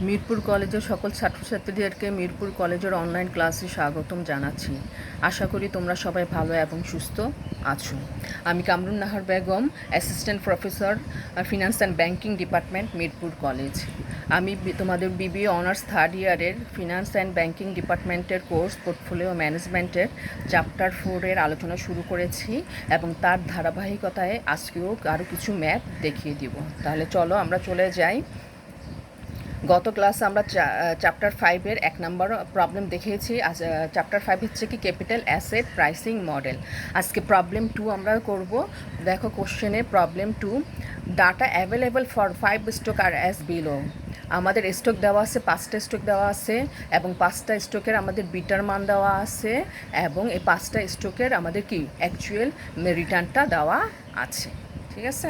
মিরপুর কলেজের সকল ছাত্রছাত্রীদেরকে মিরপুর কলেজের অনলাইন ক্লাসে স্বাগতম জানাচ্ছি। আশা করি তোমরা সবাই ভালো এবং সুস্থ আছো। আমি Kamrun Nahar Begum, assistant professor, finance and banking department, Mirpur college. আমি তোমাদের বিবিএ অনার্স থার্ড ইয়ারের ফিনান্স অ্যান্ড ব্যাংকিং ডিপার্টমেন্টের কোর্স পোর্টফোলিও ম্যানেজমেন্টের চ্যাপ্টার 4-এর আলোচনা শুরু করেছি এবং তার ধারাবাহিকতায় আজকেও আরও কিছু ম্যাথ দেখিয়ে দিব। তাহলে চলো আমরা চলে যাই। গত ক্লাসে আমরা চ্যাপ্টার 5-এর 1 নম্বর প্রবলেম দেখিয়েছি। চ্যাপ্টার 5 হচ্ছে কি ক্যাপিটাল অ্যাসেট প্রাইসিং মডেল। আজকে প্রবলেম 2 আমরা করব। দেখো কোশ্চেনে problem 2, data available for 5 stock are as below. আমাদের স্টক দেওয়া আছে, 5টা স্টক দেওয়া আছে এবং 5টা স্টকের আমাদের বিটার মান দেওয়া আছে এবং এই 5টা স্টকের আমাদের কি অ্যাকচুয়াল রিটার্নটা দেওয়া আছে। ঠিক আছে,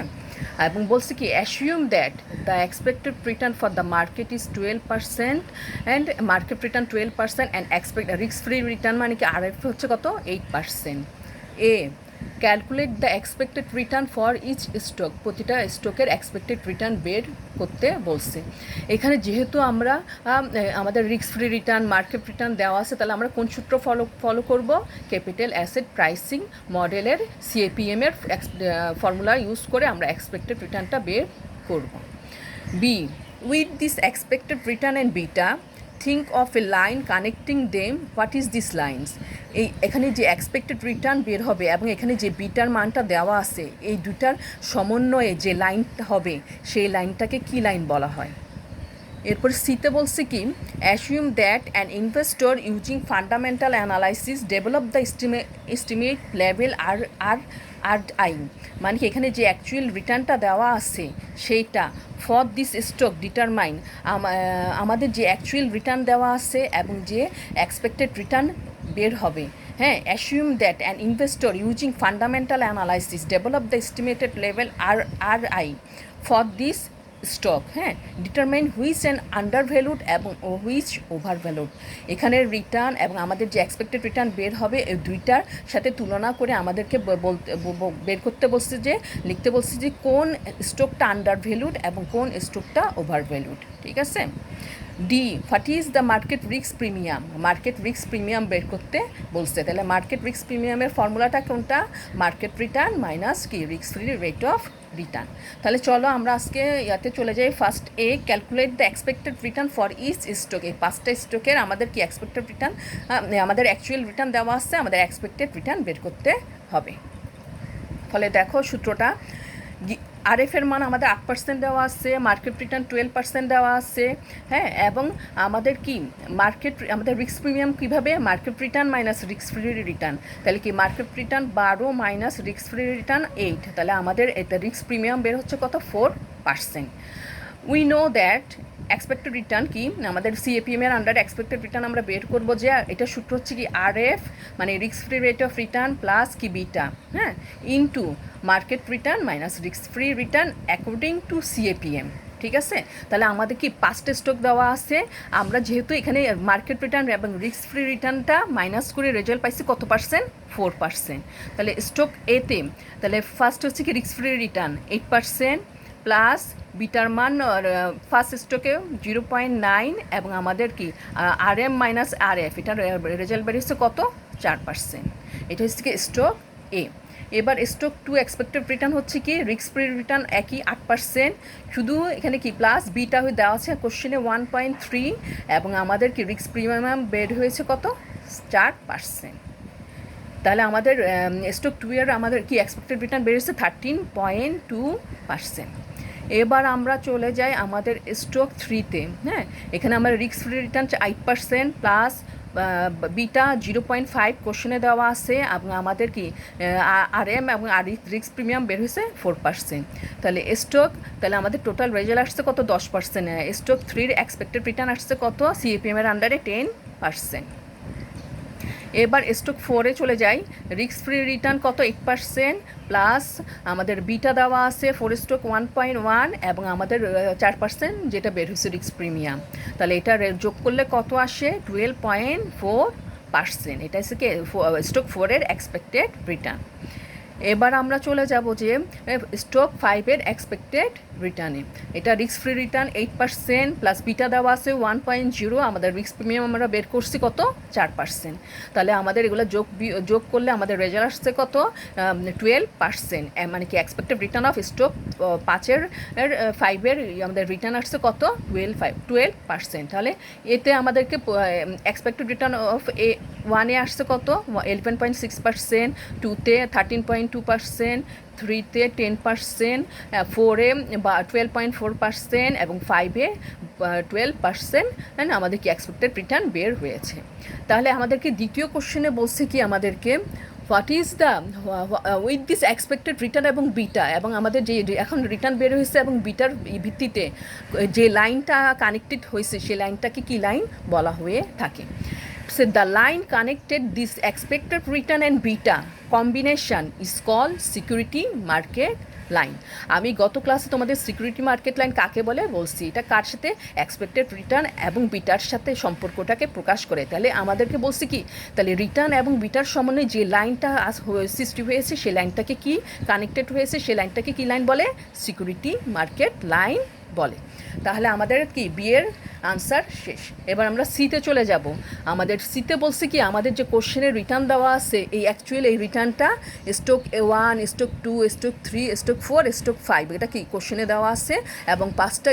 এবং বলছে কি assume that the expected return for the market is 12% and market return 12% and risk free return মানে কি আর হচ্ছে কত 8%। A calculate the expected return for each stock, প্রতিটা স্টকের এক্সপেক্টেড রিটার্ন বের করতে বলছে। এখানে যেহেতু আমরা আমাদের risk free return market return দেওয়া আছে, তাহলে আমরা কোন সূত্র ফলো করব? ক্যাপিটাল অ্যাসেট প্রাইসিং মডেলের সিএপিএমের ফর্মুলা ইউজ করে আমরা এক্সপেক্টেড রিটার্নটা বের করব। B with this expected return and beta think of a line connecting them. What is this lines? এখানে যে এক্সপেক্টেড রিটার্ন বের হবে এবং এখানে যে বিটার মানটা দেওয়া আছে, এই দুটার সমন্বয়ে যে লাইনটা হবে সেই লাইনটাকে কি লাইন বলা হয়? এরপর সিতে বলছে কি assume that an investor using fundamental analysis develop the estimate level R I, মানে কি এখানে যে অ্যাকচুয়াল রিটার্নটা দেওয়া আছে সেইটা ফর দিস স্টক ডিটারমাইন, আমাদের যে অ্যাকচুয়াল রিটার্ন দেওয়া আছে এবং যে এক্সপেক্টেড রিটার্ন বের হবে। হ্যাঁ, assume that an investor using fundamental analysis develop the estimated level R I for this stock. হ্যাঁ, determine which and undervalued এবং হুইচ ওভার ভ্যালুড। এখানে রিটার্ন এবং আমাদের যে এক্সপেক্টেড রিটার্ন বের হবে এই দুইটার সাথে তুলনা করে আমাদেরকে বের করতে বলছে, যে লিখতে বলছে যে কোন স্টকটা আন্ডার ভ্যালুড এবং কোন স্টকটা ওভার ভ্যালুড। ঠিক আছে। D what is the market risk premium, market risk premium বের করতে বলছে। তাহলে মার্কেট রিস্ক প্রিমিয়ামের ফর্মুলাটা কোনটা? মার্কেট রিটার্ন মাইনাস কি risk free rate of return. তাহলে চলো আমরা আজকে ইয়াতে চলে যাই। First a calculate the expected return for each stock. এই 5টা স্টকের আমাদের কি এক্সপেক্টেড রিটার্ন, আমাদের অ্যাকচুয়াল রিটার্ন দেওয়া আছে, আমাদের এক্সপেক্টেড রিটার্ন বের করতে হবে। ফলে দেখো সূত্রটা, আরএফের মান আমাদের 8% দেওয়া আছে, মার্কেট রিটার্ন 12% দেওয়া আছে। হ্যাঁ, এবং আমাদের কি আমাদের রিস্ক প্রিমিয়াম কীভাবে? Market return minus risk free return. তাহলে কি market return 12 minus risk free return 8, তাহলে আমাদের এটা রিস্ক প্রিমিয়াম বের হচ্ছে কত? 4%। We know that expected return কি আমাদের সিএপিএমের আন্ডারে এক্সপেক্টেড রিটার্ন আমরা বের করবো, যে এটা সূত্র হচ্ছে কি আরএফ মানে risk free rate of return plus কি বিটা, হ্যাঁ, into market return minus risk free return according to CAPM. ঠিক আছে। তাহলে আমাদের কি 5টা স্টক দেওয়া আছে, আমরা যেহেতু এখানে মার্কেট রিটার্ন এবং রিস্ক ফ্রি রিটার্নটা মাইনাস করে রেজাল্ট পাইছি কত পার্সেন্ট? 4%। তাহলে স্টক এতে তাহলে ফার্স্ট হচ্ছে কি risk free return 8% plus bitter মান ফার্স্ট স্টকে 0.9 এবং আমাদের কি আরএম মাইনাস আরএফ, এটার রেজাল্ট বেরিয়েছে কত? 4%। এটা হচ্ছে কি স্টক এ। এবার স্টক 2 এক্সপেক্টেড রিটার্ন হচ্ছে কি রিস্ক ফ্রি রিটার্ন একই 8%, শুধু এখানে কি প্লাস বিটা হয়ে দেওয়া আছে কোশ্চেনে 1.3 এবং আমাদের কি রিস্ক প্রিমিয়াম বের হয়েছে কত? 4%। তাহলে আমাদের স্টক 2 এর আমাদের কি এক্সপেক্টেড রিটার্ন বেরিয়েছে 13.2%। এবার আমরা চলে যাই আমাদের স্টক 3-তে। হ্যাঁ, এখানে আমার risk free return 8% plus beta 0.5 কোশ্চেনে দেওয়া আছে এবং আমাদের কি আরএম এবং রিস্ক প্রিমিয়াম বের হয়েছে 4%। তাহলে তাহলে আমাদের টোটাল রেজাল্ট আসছে কত? 10%। স্টক 3-র এক্সপেক্টেড রিটার্ন আসছে কত? সিএপিএমের আন্ডারে 10%। এবার স্টক 4-এ চলে যাই। রিস্ক ফ্রি রিটার্ন কত? 8% প্লাস আমাদের বিটা দেওয়া আছে 4 স্টক 1.1 এবং আমাদের 4% যেটা বের হয়েছে রিস্ক প্রিমিয়াম। তাহলে এটা যোগ করলে কত আসে? 12.4%। এটা হচ্ছে কি স্টক 4-এর এক্সপেক্টেড রিটার্ন। এবার আমরা চলে যাব যে স্টক 5-এর এক্সপেক্টেড রিটার্নে। এটা risk free return 8% plus beta দেওয়া আছে 1.0, আমাদের রিস্ক প্রিমিয়াম আমরা বের করছি কত 4%। তাহলে আমাদের এগুলো যোগ করলে আমাদের রেজাল্ট আসছে কত 12%, মানে কি এক্সপেক্টেড রিটার্ন অফ স্টক 5-এর আমাদের রিটার্ন আসছে কত 12%। তাহলে এতে আমাদেরকে এক্সপেক্টেড রিটার্ন অফ 1-এ আসছে কত 11.6%, 2-তে 13.2%, 3-তে 10%, 4-এ 12.4% এবং 5-এ 12%, আমাদের কি এক্সপেক্টেড রিটার্ন বের হয়েছে। তাহলে আমাদেরকে দ্বিতীয় কোশ্চেনে বলছে কি আমাদেরকে what is the with this expected return এবং বিটা, এবং আমাদের যে এখন রিটার্ন বের হয়েছে এবং বিটার ভিত্তিতে যে লাইনটা কানেক্টেড হয়েছে সেই লাইনটাকে কি লাইন বলা হয়ে থাকে। So the line connected this expected return and beta combination is called security market line. আমি গত ক্লাসে তোমাদের সিকিউরিটি মার্কেট লাইন কাকে বলে বলছি, এটা কার সাথে এক্সপেক্টেড রিটার্ন এবং বিটার সাথে সম্পর্কটাকে প্রকাশ করে। তাহলে আমাদেরকে বলছি কি, তাহলে রিটার্ন এবং বিটার সমন্বয়ে যে লাইনটা সৃষ্টি হয়েছে সেই লাইনটাকে কি কানেক্টেড হয়েছে সেই লাইনটাকে কি লাইন বলে সিকিউরিটি মার্কেট লাইন বলে। তাহলে আমাদের কি বিয়ের আনসার শেষ। এবার আমরা সিতে চলে যাব। আমাদের সিতে বলছে কি আমাদের যে কোশ্চেনের রিটার্ন দেওয়া আছে এই অ্যাকচুয়াল এই রিটার্নটা stock 1, stock 2, stock 3, stock 4, stock 5 এটা কি কোশ্চেনে দেওয়া আছে এবং 5টা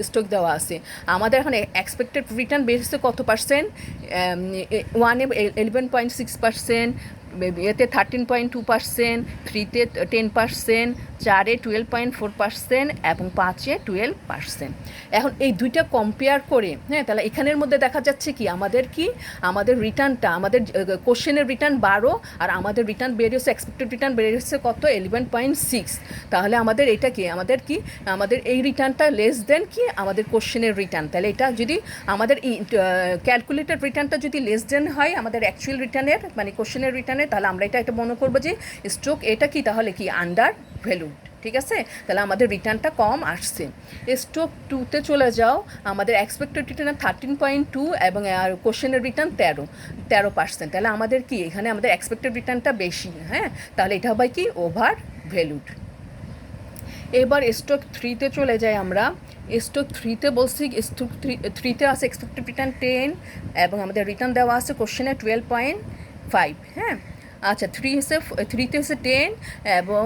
স্টক দেওয়া আছে। আমাদের এখন এক্সপেক্টেড রিটার্ন বের হচ্ছে কত পার্সেন্ট, 1-এ 11.6%, এতে 13.2%, 3-তে 10%, 4-এ 12.4% এবং 5-এ 12%। এখন এই দুইটা কম্পেয়ার করে তাহলে এখানের মধ্যে দেখা যাচ্ছে কি আমাদের রিটার্নটা আমাদের কোশ্চেনের রিটার্ন 12 আর আমাদের রিটার্ন বেরিয়েছে এক্সপেক্টেড রিটার্ন বেরিয়েছে কত 11.6। তাহলে আমাদের এটা কি আমাদের এই রিটার্নটা লেস দেন কি আমাদের কোশ্চেনের রিটার্ন। তাহলে এটা যদি আমাদের ক্যালকুলেটেড রিটার্নটা যদি লেস দেন হয় আমাদের অ্যাকচুয়াল রিটার্নের মানে কোশ্চেনের রিটার্নের, তাহলে আমরা এটা মনে করবো যে স্টক এটা কি তাহলে কি আন্ডার ভ্যালুড। ঠিক আছে, তাহলে আমাদের রিটার্নটা কম আসছে। স্টক 2-তে চলে যাও, আমাদের এক্সপেক্টেড রিটার্ন 13.2 এবং কোশ্চেনের রিটার্ন 13%। তাহলে আমাদের কি এখানে আমাদের এক্সপেক্টেড রিটার্নটা বেশি, তাহলে এটা হবে কি ওভার ভ্যালুড। এবার স্টক 3-তে চলে যাই আমরা। স্টক 3-তে বলছি স্টক 3-তে আছে এক্সপেক্টেড রিটার্ন 10 এবং আমাদের রিটার্ন দেওয়া আছে কোশ্চেনে 12.5। আচ্ছা 3-তে হচ্ছে 10 এবং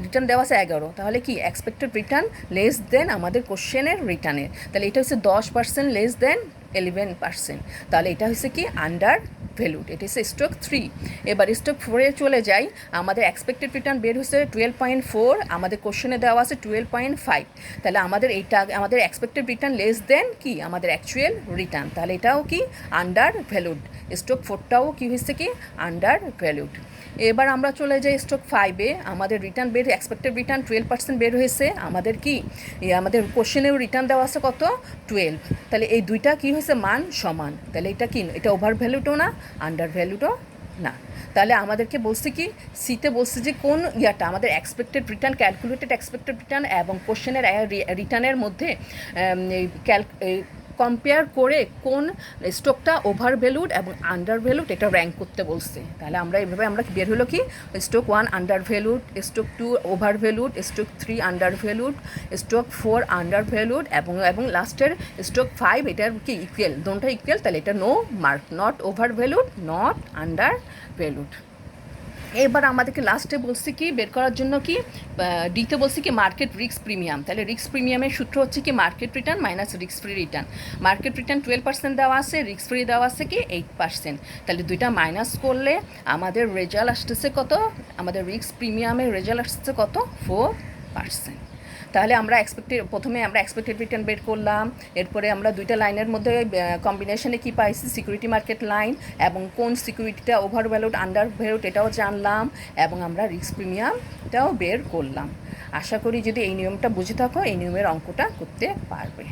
রিটার্ন দেওয়া আছে 11। তাহলে কি এক্সপেক্টেড রিটার্ন লেস দেন আমাদের কোশ্চেনের রিটার্নের। তাহলে এটা হচ্ছে 10% লেস দেন 11%। তাহলে এটা হচ্ছে কি আন্ডার ভ্যালুড, এটা হচ্ছে স্টক 3। এবার স্টক 4-এ চলে যাই। আমাদের এক্সপেক্টেড রিটার্ন বের হচ্ছে 12.4, আমাদের কোশ্চেনে দেওয়া আছে 12.5। তাহলে আমাদের এক্সপেক্টেড রিটার্ন লেস দেন কি আমাদের অ্যাকচুয়াল রিটার্ন। তাহলে এটাও কি আন্ডার ভ্যালুড। স্টক 4টাও কি হচ্ছে কি আন্ডার ভ্যালুড। এবার আমরা চলে যাই স্টক 5-এ। আমাদের রিটার্ন এক্সপেক্টেড রিটার্ন 12% বের হয়েছে। আমাদের কি আমাদের কোশ্চেনেও রিটার্ন দেওয়া আছে কত 12। তাহলে এই দুইটা কি হয়েছে মান সমান। তাহলে এটা ওভার ভ্যালুডও না আন্ডার ভ্যালুডও না। তাহলে আমাদেরকে বলছে কি সিতে বলছে যে কোন আমাদের expected return calculated expected return এবং কোশ্চেনের রিটার্নের মধ্যে কম্পেয়ার করে কোন স্টকটা ওভার ভ্যালুড এবং আন্ডার ভ্যালুড এটা র্যাঙ্ক করতে বলছে। তাহলে আমরা এইভাবে বের হলো কি stock 1 under valued, stock 2 over valued, stock 3 under valued, stock 4 under valued এবং লাস্টের স্টক 5 এটার কি ইকুয়াল, দুটোটা ইকুয়াল। তাহলে এটা no mark, not over valued, not under valued. এবার আমাদেরকে লাস্টে বলছি কি বের করার জন্য কি ডিতে বলছি কি মার্কেট রিস্ক প্রিমিয়াম। তাহলে রিস্ক প্রিমিয়ামের সূত্র হচ্ছে কি market return minus risk free return. Market return 12% দেওয়া আছে, রিস্ক ফ্রি দেওয়া আছে কি 8%। তাহলে দুইটা মাইনাস করলে আমাদের রেজাল্ট আসতেছে কত, আমাদের রিস্ক প্রিমিয়ামের রেজাল্ট আসতেছে কত 4%। তাহলে আমরা প্রথমে আমরা এক্সপেক্টেড রিটার্ন বের করলাম, এরপরে আমরা দুইটা লাইনের মধ্যে কম্বিনেশনে কি পাইছি সিকিউরিটি মার্কেট লাইন এবং কোন সিকিউরিটিটা ওভার ভ্যালুড আন্ডার ভ্যালুড এটাও জানলাম এবং আমরা রিস্ক প্রিমিয়ামটাও বের করলাম। আশা করি যদি এই নিয়মটা বুঝে থাকো এই নিয়মের অঙ্কটা করতে পারবে।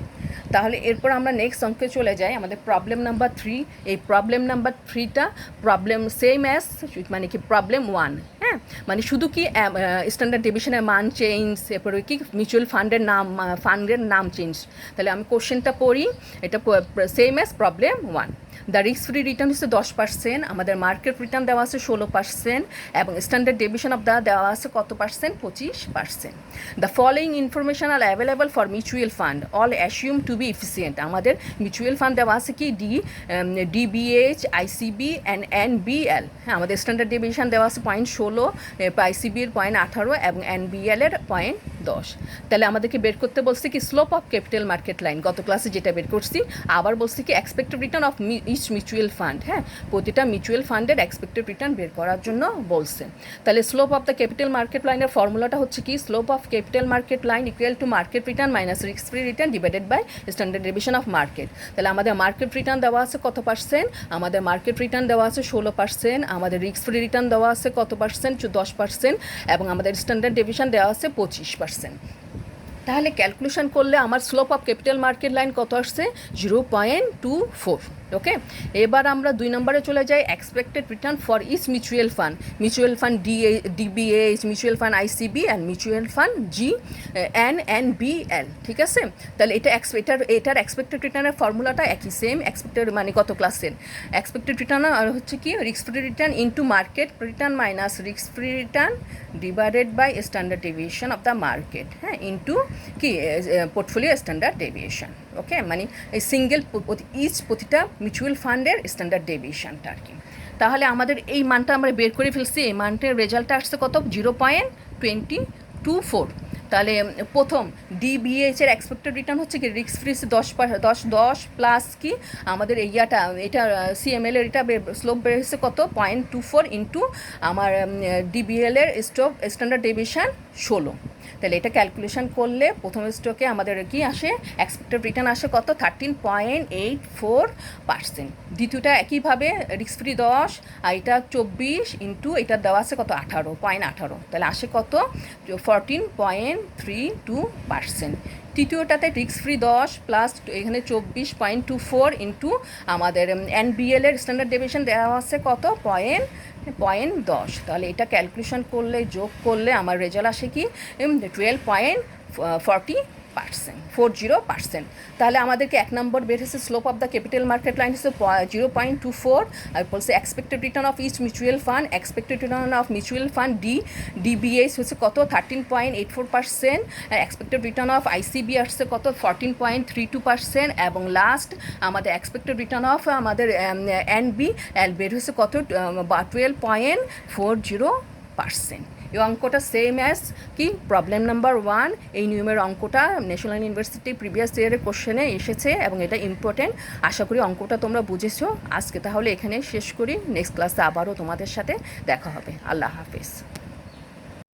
তাহলে এরপর আমরা নেক্সট অঙ্কে চলে যাই, আমাদের প্রবলেম নাম্বার 3। এই প্রবলেম নাম্বার 3টা প্রবলেম সেম অ্যাজ মানে কি প্রবলেম 1, মানে শুধু কি স্ট্যান্ডার্ড ডেভিশনের মান চেঞ্জ, এরপরে কি মিউচুয়াল ফান্ডের নাম চেঞ্জ। তাহলে আমি কোশ্চেনটা পড়ি, এটা same as problem 1। The risk free return হচ্ছে 10%, আমাদের মার্কেট রিটার্ন দেওয়া আছে 16%, এবং স্ট্যান্ডার্ড ডেভিয়েশন অফ দ্য দেওয়া আছে কত percent? 25%. The following information are available for mutual fund all assume to be efficient. আমাদের মিউচুয়াল ফান্ড দেওয়া আছে কি ডিবিএইচ, আইসিবি অ্যান্ড এনবিএল। হ্যাঁ, আমাদের স্ট্যান্ডার্ড ডেভিয়েশন দেওয়া আছে 0.16, আইসিবির 0.18 এবং এনবিএলের 0.10। তাহলে আমাদেরকে বের করতে বলছে কি slope of capital market line, গত ক্লাসে যেটা বের করছি। আবার বলছি কি expected return of each mutual fund. হ্যাঁ, প্রতিটা মিউচুয়াল ফান্ডের এক্সপেক্টেড রিটার্ন বের করার জন্য বলছে। তাহলে slope of the capital market লাইনের ফর্মুলাটা হচ্ছে কি slope of capital market line equal to market return minus risk free return divided by standard deviation of market. তাহলে আমাদের মার্কেট রিটার্ন দেওয়া আছে কত পার্সেন্ট? আমাদের মার্কেট রিটার্ন দেওয়া আছে 16%, আমাদের রিস্ক ফ্রি রিটার্ন দেওয়া আছে কত পার্সেন্ট? 10%, এবং আমাদের স্ট্যান্ডার্ড ডেভিয়েশন দেওয়া আছে 25%। তাহলে ক্যালকুলেশন করলে আমার slope of capital market line কত আসছে? 0.24। ওকে, এবার আমরা 2 নম্বরে চলে যাই, expected return for each mutual fund DBH, mutual fund ICB and mutual fund NBL. ঠিক আছে, তাহলে এটার এক্সপেক্টেড রিটার্নের ফর্মুলাটা একই সেম। এক্সপেক্টেড মানে কত ক্লাসের এক্সপেক্টেড রিটার্ন আর হচ্ছে কি risk free return into market return minus risk free return divided by standard deviation of the market. হ্যাঁ, ইন্টু কি পোর্টফোলিও স্ট্যান্ডার্ড ডেভিয়েশন। ওকে, মানে এই প্রতিটা মিউচুয়াল ফান্ডের স্ট্যান্ডার্ড ডেভিয়েশনটা আর কি। তাহলে আমাদের এই মানটা আমরা বের করে ফেলছি, এই মানটার রেজাল্টটা আসছে কত? 0.24। তাহলে প্রথম ডিবিএইচের এক্সপেক্টেড রিটার্ন হচ্ছে কি রিস্ক ফ্রি 10 প্লাস কি আমাদের এটা সিএমএল-এর এটা স্লোপ বেড়েছে কত? 0.24 ইন্টু আমার ডিবিএল-এর স্ট্যান্ডার্ড ডেভিয়েশন 16। তাহলে এটা ক্যালকুলেশন করলে প্রথম স্টকে আমাদের কি আসে? এক্সপেক্টেড রিটার্ন আসে কত? 13.84%। দ্বিতীয়টা একইভাবে রিস্ক ফ্রি 10 আর এটা 24 ইন্টু এটা দেওয়া আছে কত? 18.18। তাহলে আসে কত? 14.32%। তৃতীয়টাতে রিস্ক ফ্রি 10 প্লাস এখানে 24.24 ইন্টু আমাদের এনবিএল-এর স্ট্যান্ডার্ড ডেভিয়েশন দেওয়া আছে কত? 0.10। তাহলে এটা ক্যালকুলেশন করলে যোগ করলে আমার রেজাল্ট আসে কি 12.40%। তাহলে আমাদেরকে 1 নম্বর বের হচ্ছে slope of the capital market line হচ্ছে 0.24, আর বলছে expected return of each mutual fund, expected return of mutual fund DBS হচ্ছে কত? 13.84%, আর এক্সপেক্টেড রিটার্ন অফ আইসিবি আসছে কত? 14.32%, এবং লাস্ট আমাদের এক্সপেক্টেড রিটার্ন অফ আমাদের এনবিএল বের হচ্ছে কত? 12.40%। এই অঙ্কটা সেম অ্যাজ কি প্রবলেম নাম্বার 1। এই নিয়মের অঙ্কটা ন্যাশনাল ইউনিভার্সিটি প্রিভিয়াস ইয়ারের কোশ্চেনে এসেছে এবং এটা ইম্পর্টেন্ট। আশা করি অঙ্কটা তোমরা বুঝেছো। আজকে তাহলে এখানে শেষ করি, নেক্সট ক্লাসে আবারও তোমাদের সাথে দেখা হবে। আল্লাহ হাফেজ।